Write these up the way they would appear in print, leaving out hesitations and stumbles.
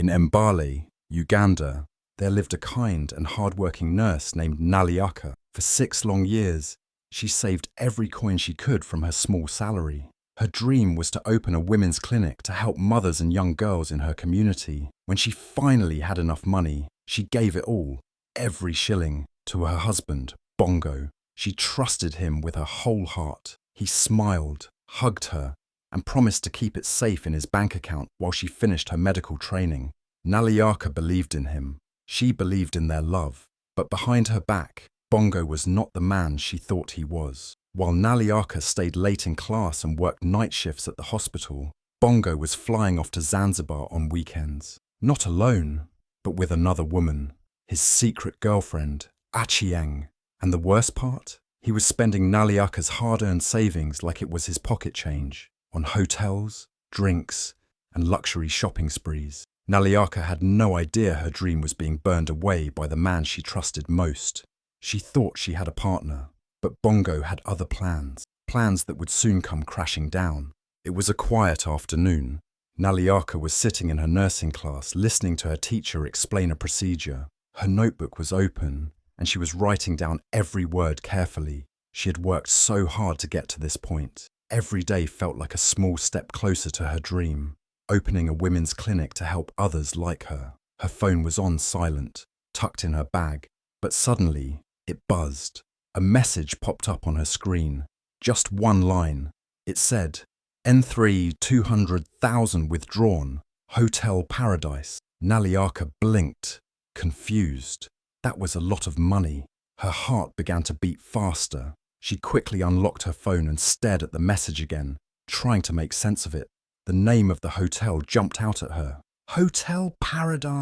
In Mbale, Uganda, there lived a kind and hard-working nurse named Naliaka. For 6 long years, she saved every coin she could from her small salary. Her dream was to open a women's clinic to help mothers and young girls in her community. When she finally had enough money, she gave it all, every shilling, to her husband, Bongo. She trusted him with her whole heart. He smiled, hugged her, and promised to keep it safe in his bank account while she finished her medical training. Naliaka believed in him. She believed in their love. But behind her back, Bongo was not the man she thought he was. While Naliaka stayed late in class and worked night shifts at the hospital, Bongo was flying off to Zanzibar on weekends. Not alone, but with another woman, his secret girlfriend, Achieng. And the worst part? He was spending Naliaka's hard-earned savings like it was his pocket change, on hotels, drinks, and luxury shopping sprees. Naliaka had no idea her dream was being burned away by the man she trusted most. She thought she had a partner, but Bongo had other plans, plans that would soon come crashing down. It was a quiet afternoon. Naliaka was sitting in her nursing class, listening to her teacher explain a procedure. Her notebook was open, and she was writing down every word carefully. She had worked so hard to get to this point. Every day felt like a small step closer to her dream, opening a women's clinic to help others like her. Her phone was on silent, tucked in her bag, but suddenly it buzzed. A message popped up on her screen. Just one line. It said, N3 200,000 withdrawn, Hotel Paradise. Naliaka blinked, confused. That was a lot of money. Her heart began to beat faster. She quickly unlocked her phone and stared at the message again, trying to make sense of it. The name of the hotel jumped out at her. Hotel Paradise.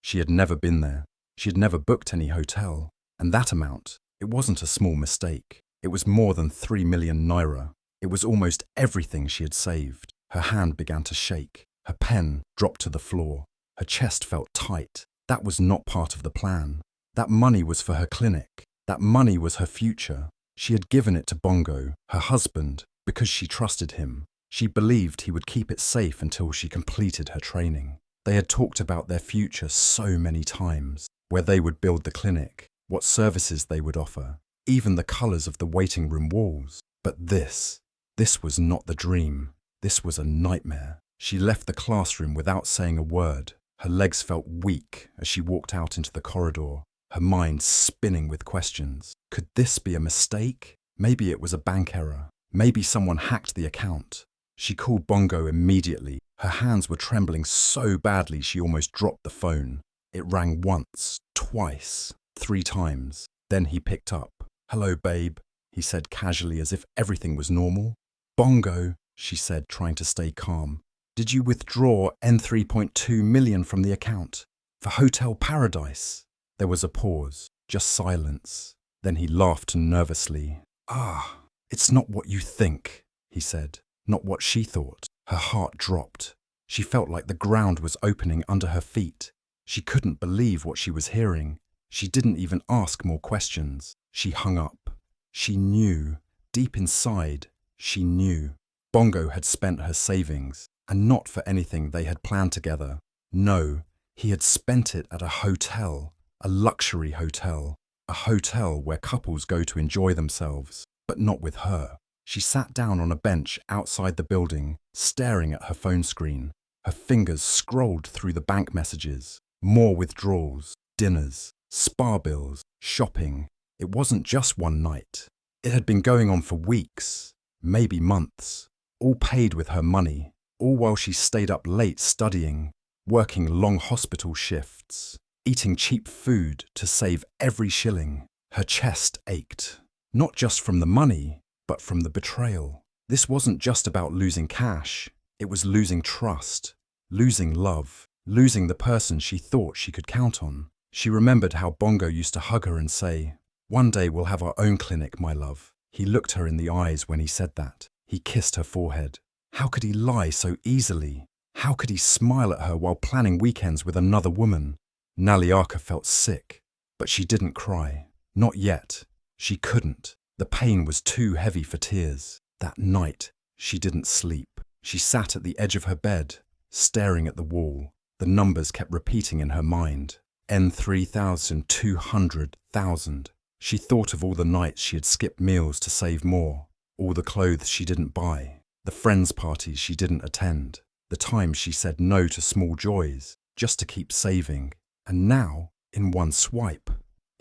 She had never been there. She had never booked any hotel. And that amount, it wasn't a small mistake. It was more than 3 million naira. It was almost everything she had saved. Her hand began to shake. Her pen dropped to the floor. Her chest felt tight. That was not part of the plan. That money was for her clinic. That money was her future. She had given it to Bongo, her husband, because she trusted him. She believed he would keep it safe until she completed her training. They had talked about their future so many times, where they would build the clinic, what services they would offer, even the colours of the waiting room walls. But this was not the dream. This was a nightmare. She left the classroom without saying a word. Her legs felt weak as she walked out into the corridor, her mind spinning with questions. Could this be a mistake? Maybe it was a bank error. Maybe someone hacked the account. She called Bongo immediately. Her hands were trembling so badly she almost dropped the phone. It rang once, twice, 3 times. Then he picked up. Hello, babe, he said casually as if everything was normal. Bongo, she said, trying to stay calm. Did you withdraw N3.2 million from the account? For Hotel Paradise? There was a pause, just silence. Then he laughed nervously. Ah, it's not what you think, he said. Not what she thought. Her heart dropped. She felt like the ground was opening under her feet. She couldn't believe what she was hearing. She didn't even ask more questions. She hung up. She knew. Deep inside, she knew. Bongo had spent her savings, and not for anything they had planned together. No, he had spent it at a hotel, a luxury hotel, a hotel where couples go to enjoy themselves, but not with her. She sat down on a bench outside the building, staring at her phone screen. Her fingers scrolled through the bank messages. More withdrawals, dinners, spa bills, shopping. It wasn't just one night. It had been going on for weeks, maybe months, all paid with her money, all while she stayed up late studying, working long hospital shifts, eating cheap food to save every shilling. Her chest ached, not just from the money, but from the betrayal. This wasn't just about losing cash. It was losing trust, losing love, losing the person she thought she could count on. She remembered how Bongo used to hug her and say, "One day we'll have our own clinic, my love." He looked her in the eyes when he said that. He kissed her forehead. How could he lie so easily? How could he smile at her while planning weekends with another woman? Naliaka felt sick, but she didn't cry. Not yet. She couldn't. The pain was too heavy for tears. That night, she didn't sleep. She sat at the edge of her bed, staring at the wall. The numbers kept repeating in her mind. N3200,000. She thought of all the nights she had skipped meals to save more, all the clothes she didn't buy, the friends' parties she didn't attend, the times she said no to small joys just to keep saving. And now, in one swipe,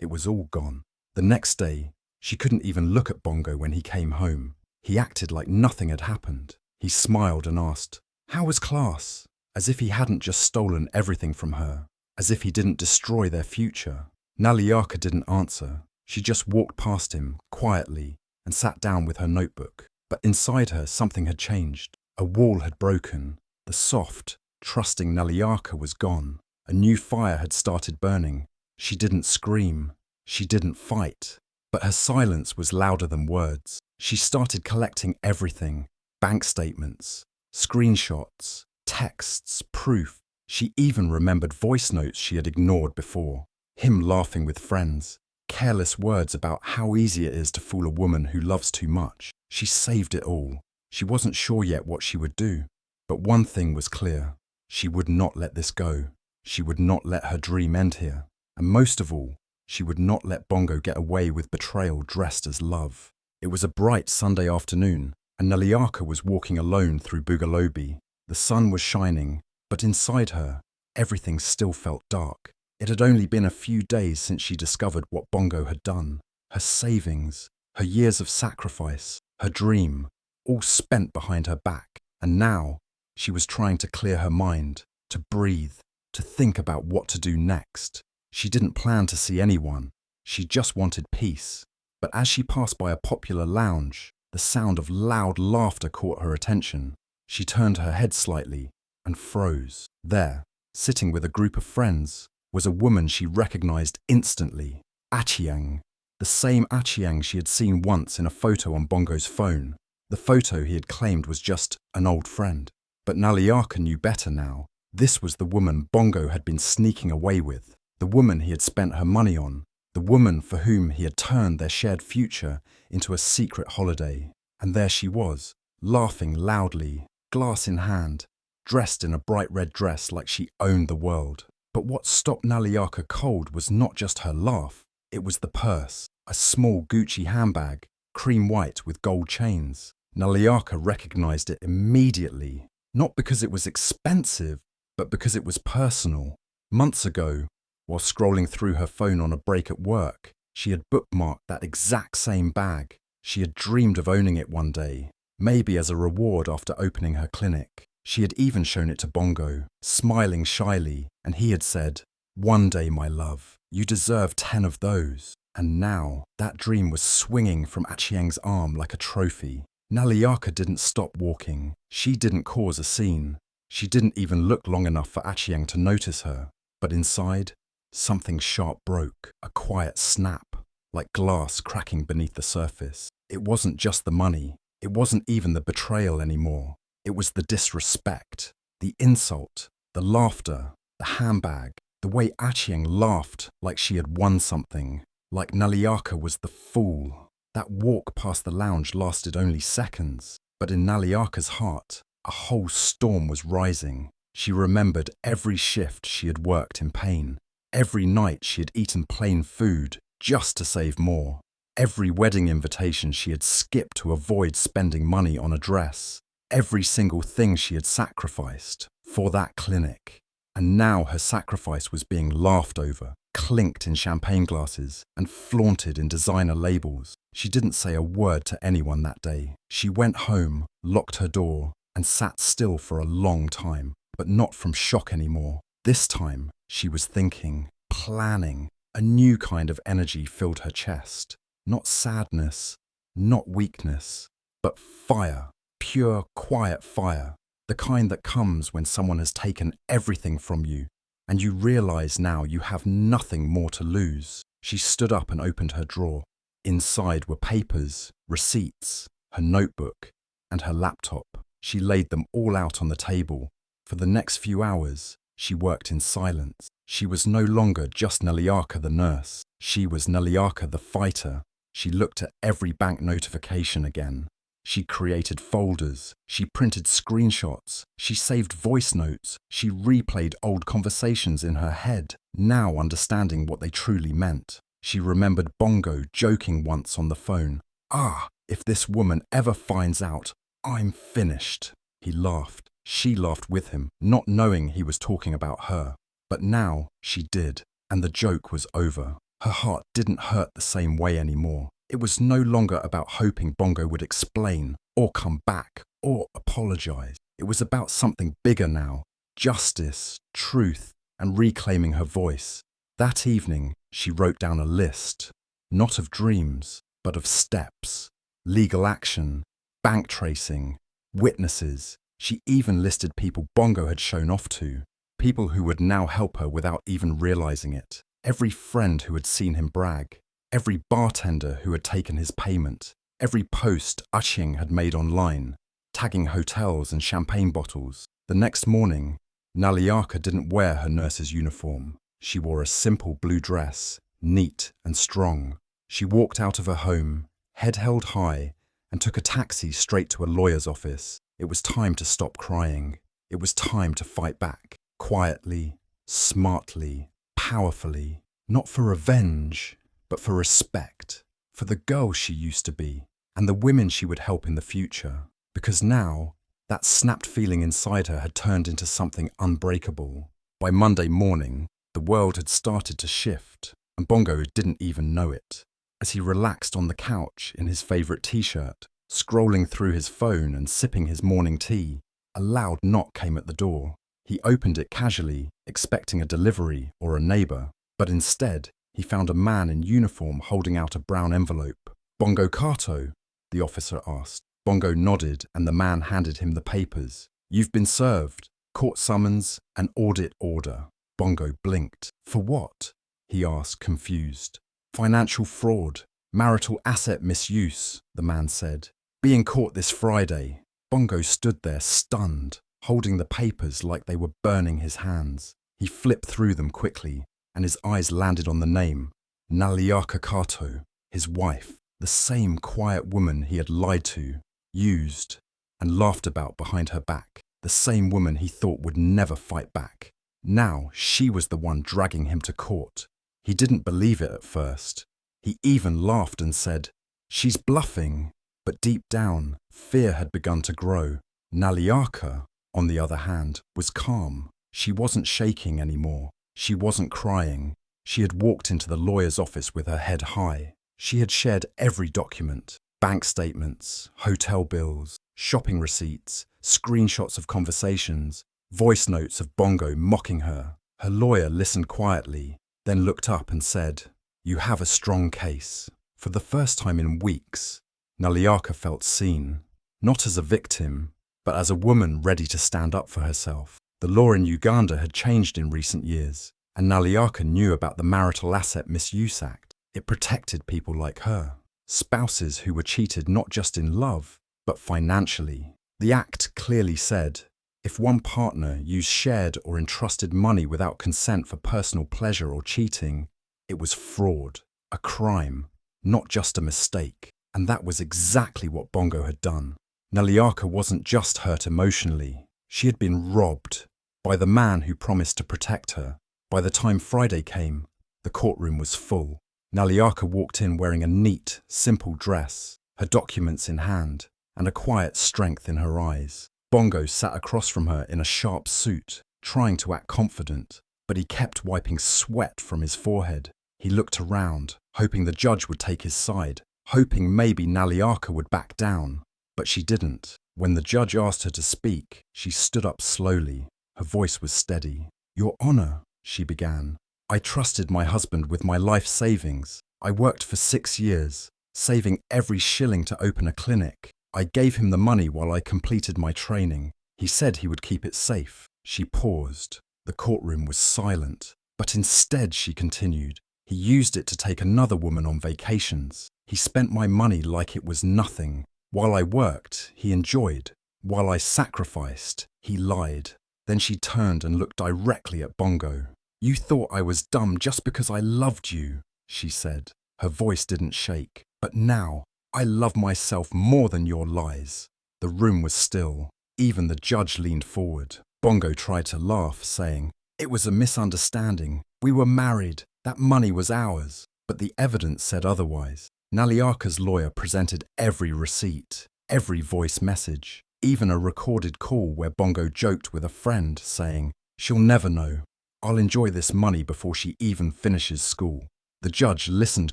it was all gone. The next day, she couldn't even look at Bongo when he came home. He acted like nothing had happened. He smiled and asked, "How was class?" As if he hadn't just stolen everything from her, as if he didn't destroy their future. Naliaka didn't answer. She just walked past him, quietly, and sat down with her notebook. But inside her, something had changed. A wall had broken. The soft, trusting Naliaka was gone. A new fire had started burning. She didn't scream. She didn't fight. But her silence was louder than words. She started collecting everything. Bank statements, screenshots, texts, proof. She even remembered voice notes she had ignored before. Him laughing with friends. Careless words about how easy it is to fool a woman who loves too much. She saved it all. She wasn't sure yet what she would do. But one thing was clear. She would not let this go. She would not let her dream end here. And most of all, she would not let Bongo get away with betrayal dressed as love. It was a bright Sunday afternoon, and Naliaka was walking alone through Bugalobi. The sun was shining, but inside her, everything still felt dark. It had only been a few days since she discovered what Bongo had done. Her savings, her years of sacrifice, her dream, all spent behind her back. And now, she was trying to clear her mind, to breathe, to think about what to do next. She didn't plan to see anyone. She just wanted peace. But as she passed by a popular lounge, the sound of loud laughter caught her attention. She turned her head slightly and froze. There, sitting with a group of friends, was a woman she recognized instantly. Achiang. The same Achiang she had seen once in a photo on Bongo's phone. The photo he had claimed was just an old friend. But Naliaka knew better now. This was the woman Bongo had been sneaking away with. The woman he had spent her money on. The woman for whom he had turned their shared future into a secret holiday. And there she was, laughing loudly, glass in hand, dressed in a bright red dress like she owned the world. But what stopped Naliaka cold was not just her laugh. It was the purse, a small Gucci handbag, cream white with gold chains. Naliaka recognized it immediately, not because it was expensive, but because it was personal. Months ago, while scrolling through her phone on a break at work, she had bookmarked that exact same bag. She had dreamed of owning it one day, maybe as a reward after opening her clinic. She had even shown it to Bongo, smiling shyly, and he had said, "One day, my love, you deserve 10 of those." And now, that dream was swinging from Achiang's arm like a trophy. Naliaka didn't stop walking. She didn't cause a scene. She didn't even look long enough for Achiang to notice her. But inside, something sharp broke, a quiet snap, like glass cracking beneath the surface. It wasn't just the money. It wasn't even the betrayal anymore. It was the disrespect, the insult, the laughter, the handbag, the way Achiang laughed like she had won something, like Naliaka was the fool. That walk past the lounge lasted only seconds, but in Naliaka's heart, a whole storm was rising. She remembered every shift she had worked in pain, every night she had eaten plain food just to save more, every wedding invitation she had skipped to avoid spending money on a dress, every single thing she had sacrificed for that clinic. And now her sacrifice was being laughed over, clinked in champagne glasses, and flaunted in designer labels. She didn't say a word to anyone that day. She went home, locked her door, and sat still for a long time, but not from shock anymore. This time, she was thinking, planning. A new kind of energy filled her chest. Not sadness, not weakness, but fire. Pure, quiet fire. The kind that comes when someone has taken everything from you, and you realize now you have nothing more to lose. She stood up and opened her drawer. Inside were papers, receipts, her notebook, and her laptop. She laid them all out on the table. For the next few hours, she worked in silence. She was no longer just Naliaka the nurse. She was Naliaka the fighter. She looked at every bank notification again. She created folders, she printed screenshots, she saved voice notes, she replayed old conversations in her head, now understanding what they truly meant. She remembered Bongo joking once on the phone, "Ah, if this woman ever finds out, I'm finished." He laughed. She laughed with him, not knowing he was talking about her. But now she did, and the joke was over. Her heart didn't hurt the same way anymore. It was no longer about hoping Bongo would explain, or come back, or apologize. It was about something bigger now: justice, truth, and reclaiming her voice. That evening, she wrote down a list, not of dreams, but of steps: legal action, bank tracing, witnesses. She even listed people Bongo had shown off to, people who would now help her without even realizing it. Every friend who had seen him brag, every bartender who had taken his payment, every post Ushing had made online, tagging hotels and champagne bottles. The next morning, Naliaka didn't wear her nurse's uniform. She wore a simple blue dress, neat and strong. She walked out of her home, head held high, and took a taxi straight to a lawyer's office. It was time to stop crying. It was time to fight back, quietly, smartly, powerfully, not for revenge, but for respect, for the girl she used to be, and the women she would help in the future. Because now, that snapped feeling inside her had turned into something unbreakable. By Monday morning, the world had started to shift, and Bongo didn't even know it. As he relaxed on the couch in his favourite t-shirt, scrolling through his phone and sipping his morning tea, a loud knock came at the door. He opened it casually, expecting a delivery or a neighbour, but instead, he found a man in uniform holding out a brown envelope. "Bongo Kato?" the officer asked. Bongo nodded and the man handed him the papers. "You've been served. Court summons, an audit order." Bongo blinked. "For what?" he asked, confused. "Financial fraud, marital asset misuse," the man said. "Being caught this Friday." Bongo stood there stunned, holding the papers like they were burning his hands. He flipped through them quickly, and his eyes landed on the name, Naliaka Kato, his wife, the same quiet woman he had lied to, used, and laughed about behind her back, the same woman he thought would never fight back. Now she was the one dragging him to court. He didn't believe it at first. He even laughed and said, "She's bluffing." But deep down, fear had begun to grow. Naliaka, on the other hand, was calm. She wasn't shaking anymore. She wasn't crying. She had walked into the lawyer's office with her head high. She had shared every document: bank statements, hotel bills, shopping receipts, screenshots of conversations, voice notes of Bongo mocking her. Her lawyer listened quietly, then looked up and said, "You have a strong case." For the first time in weeks, Naliaka felt seen, not as a victim, but as a woman ready to stand up for herself. The law in Uganda had changed in recent years, and Naliaka knew about the Marital Asset Misuse Act. It protected people like her, spouses who were cheated not just in love, but financially. The act clearly said, if one partner used shared or entrusted money without consent for personal pleasure or cheating, it was fraud, a crime, not just a mistake. And that was exactly what Bongo had done. Naliaka wasn't just hurt emotionally. She had been robbed by the man who promised to protect her. By the time Friday came, the courtroom was full. Naliaka walked in wearing a neat, simple dress, her documents in hand, and a quiet strength in her eyes. Bongo sat across from her in a sharp suit, trying to act confident, but he kept wiping sweat from his forehead. He looked around, hoping the judge would take his side, hoping maybe Naliaka would back down. But she didn't. When the judge asked her to speak, she stood up slowly. Her voice was steady. "Your Honor," she began, "I trusted my husband with my life savings. I worked for 6 years, saving every shilling to open a clinic. I gave him the money while I completed my training. He said he would keep it safe." She paused. The courtroom was silent. But instead, she continued, "He used it to take another woman on vacations. He spent my money like it was nothing. While I worked, he enjoyed. While I sacrificed, he lied." Then she turned and looked directly at Bongo. "You thought I was dumb just because I loved you," she said. Her voice didn't shake. "But now, I love myself more than your lies." The room was still. Even the judge leaned forward. Bongo tried to laugh, saying, "It was a misunderstanding. We were married. That money was ours." But the evidence said otherwise. Naliaka's lawyer presented every receipt, every voice message, even a recorded call where Bongo joked with a friend, saying, "She'll never know. I'll enjoy this money before she even finishes school." The judge listened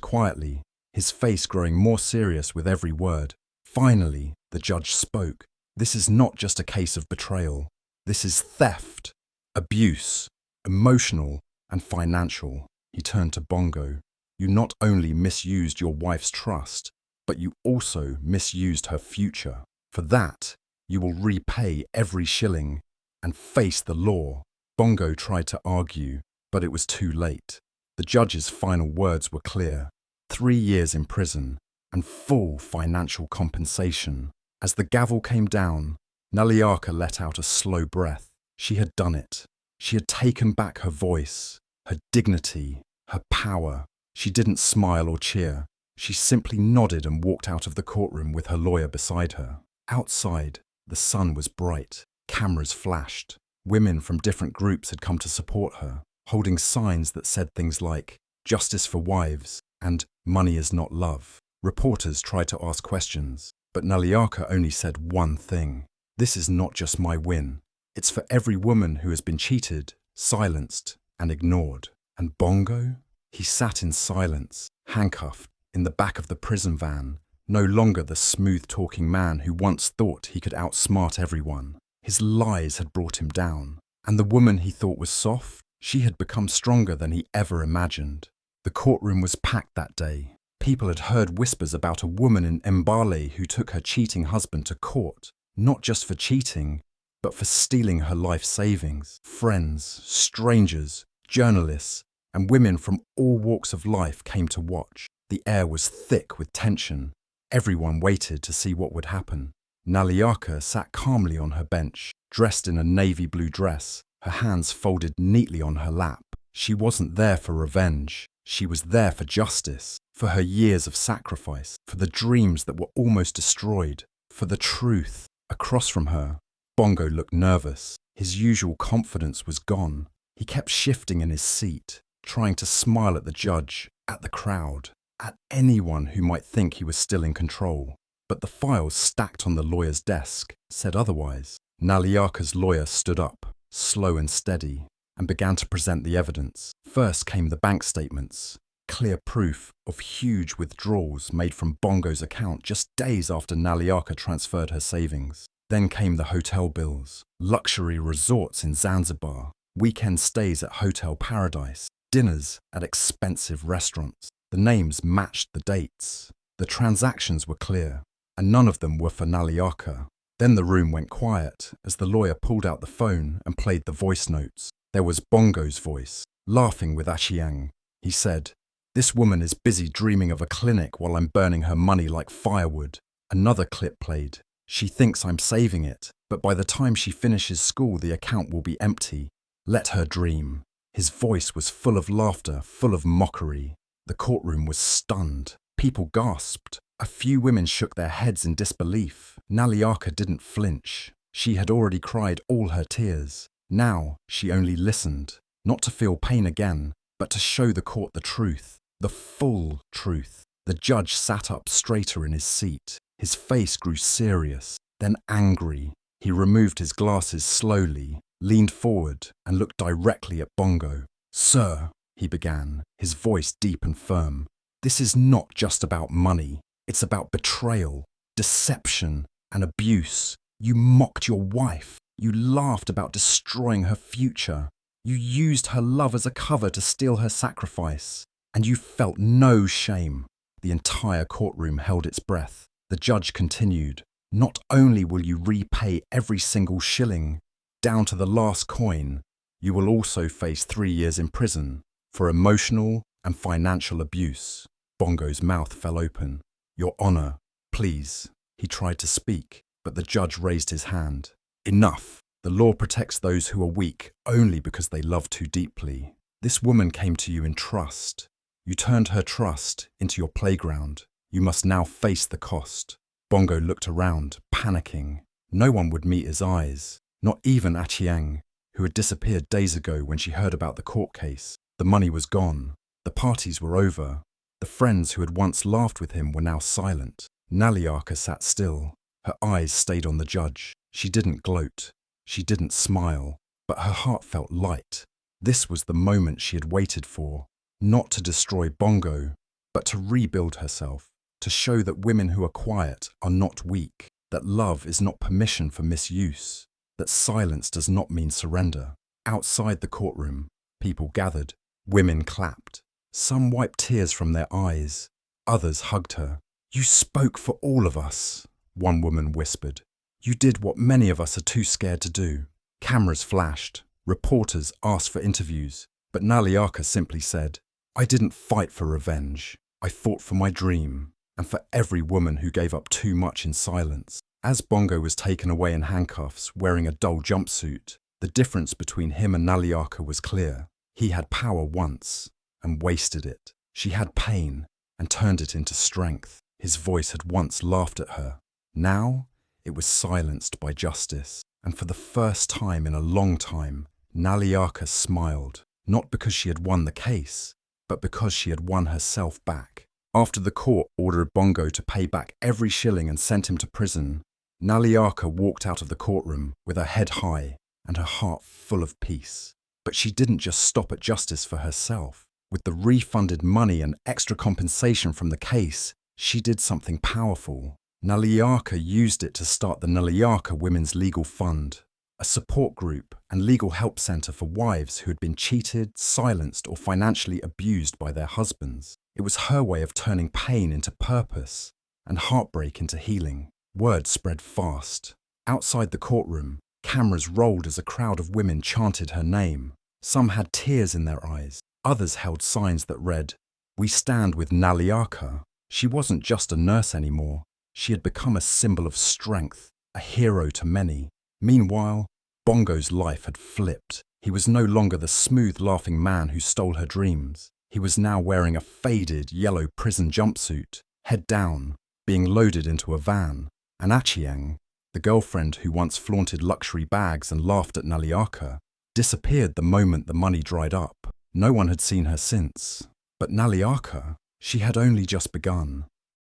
quietly, his face growing more serious with every word. Finally, the judge spoke. "This is not just a case of betrayal. This is theft, abuse, emotional and financial." He turned to Bongo. "You not only misused your wife's trust, but you also misused her future. For that, you will repay every shilling and face the law." Bongo tried to argue, but it was too late. The judge's final words were clear: 3 years in prison and full financial compensation. As the gavel came down, Naliaka let out a slow breath. She had done it. She had taken back her voice, her dignity, her power. She didn't smile or cheer. She simply nodded and walked out of the courtroom with her lawyer beside her. Outside, the sun was bright. Cameras flashed. Women from different groups had come to support her, holding signs that said things like, "Justice for wives," and "Money is not love." Reporters tried to ask questions, but Naliaka only said one thing: "This is not just my win. It's for every woman who has been cheated, silenced, and ignored." And Bongo? He sat in silence, handcuffed, in the back of the prison van, no longer the smooth-talking man who once thought he could outsmart everyone. His lies had brought him down, and the woman he thought was soft, she had become stronger than he ever imagined. The courtroom was packed that day. People had heard whispers about a woman in Mbale who took her cheating husband to court, not just for cheating, but for stealing her life savings. Friends, strangers, journalists, and women from all walks of life came to watch. The air was thick with tension. Everyone waited to see what would happen. Naliaka sat calmly on her bench, dressed in a navy blue dress, her hands folded neatly on her lap. She wasn't there for revenge. She was there for justice, for her years of sacrifice, for the dreams that were almost destroyed, for the truth. Across from her, Bongo looked nervous. His usual confidence was gone. He kept shifting in his seat, trying to smile at the judge, at the crowd, at anyone who might think he was still in control. But the files stacked on the lawyer's desk said otherwise. Naliaka's lawyer stood up, slow and steady, and began to present the evidence. First came the bank statements, clear proof of huge withdrawals made from Bongo's account just days after Naliaka transferred her savings. Then came the hotel bills, luxury resorts in Zanzibar, weekend stays at Hotel Paradise, dinners at expensive restaurants. The names matched the dates. The transactions were clear, and none of them were for Naliaka. Then the room went quiet as the lawyer pulled out the phone and played the voice notes. There was Bongo's voice, laughing with Ashiang. He said, "This woman is busy dreaming of a clinic while I'm burning her money like firewood." Another clip played. "She thinks I'm saving it, but by the time she finishes school the account will be empty. Let her dream." His voice was full of laughter, full of mockery. The courtroom was stunned. People gasped. A few women shook their heads in disbelief. Naliaka didn't flinch. She had already cried all her tears. Now she only listened, not to feel pain again, but to show the court the truth, the full truth. The judge sat up straighter in his seat. His face grew serious, then angry. He removed his glasses slowly, leaned forward, and looked directly at Bongo. "Sir," he began, his voice deep and firm, "this is not just about money. It's about betrayal, deception, and abuse. You mocked your wife. You laughed about destroying her future. You used her love as a cover to steal her sacrifice. And you felt no shame." The entire courtroom held its breath. The judge continued, "Not only will you repay every single shilling, down to the last coin, you will also face 3 years in prison for emotional and financial abuse." Bongo's mouth fell open. "Your Honor, please." He tried to speak, but the judge raised his hand. "Enough. The law protects those who are weak only because they love too deeply. This woman came to you in trust. You turned her trust into your playground. You must now face the cost. Bongo looked around, panicking. No one would meet his eyes, not even Achieng, who had disappeared days ago when she heard about the court case. The money was gone. The parties were over. The friends who had once laughed with him were now silent. Naliaka sat still. Her eyes stayed on the judge. She didn't gloat. She didn't smile. But her heart felt light. This was the moment she had waited for. Not to destroy Bongo, but to rebuild herself. To show that women who are quiet are not weak. That love is not permission for misuse. That silence does not mean surrender. Outside the courtroom, people gathered. Women clapped. Some wiped tears from their eyes. Others hugged her. "You spoke for all of us," one woman whispered. "You did what many of us are too scared to do." Cameras flashed. Reporters asked for interviews. But Naliaka simply said, "I didn't fight for revenge. I fought for my dream, and for every woman who gave up too much in silence." As Bongo was taken away in handcuffs, wearing a dull jumpsuit, the difference between him and Naliaka was clear. He had power once, and wasted it. She had pain, and turned it into strength. His voice had once laughed at her. Now, it was silenced by justice. And for the first time in a long time, Naliaka smiled, not because she had won the case, but because she had won herself back. After the court ordered Bongo to pay back every shilling and sent him to prison, Naliaka walked out of the courtroom with her head high and her heart full of peace. But she didn't just stop at justice for herself. With the refunded money and extra compensation from the case, she did something powerful. Naliaka used it to start the Naliaka Women's Legal Fund, a support group and legal help centre for wives who had been cheated, silenced or financially abused by their husbands. It was her way of turning pain into purpose and heartbreak into healing. Word spread fast. Outside the courtroom, cameras rolled as a crowd of women chanted her name. Some had tears in their eyes. Others held signs that read, "We stand with Naliaka." She wasn't just a nurse anymore. She had become a symbol of strength, a hero to many. Meanwhile, Bongo's life had flipped. He was no longer the smooth, laughing man who stole her dreams. He was now wearing a faded, yellow prison jumpsuit, head down, being loaded into a van. And Achieng, the girlfriend who once flaunted luxury bags and laughed at Naliaka, disappeared the moment the money dried up. No one had seen her since. But Naliaka, she had only just begun.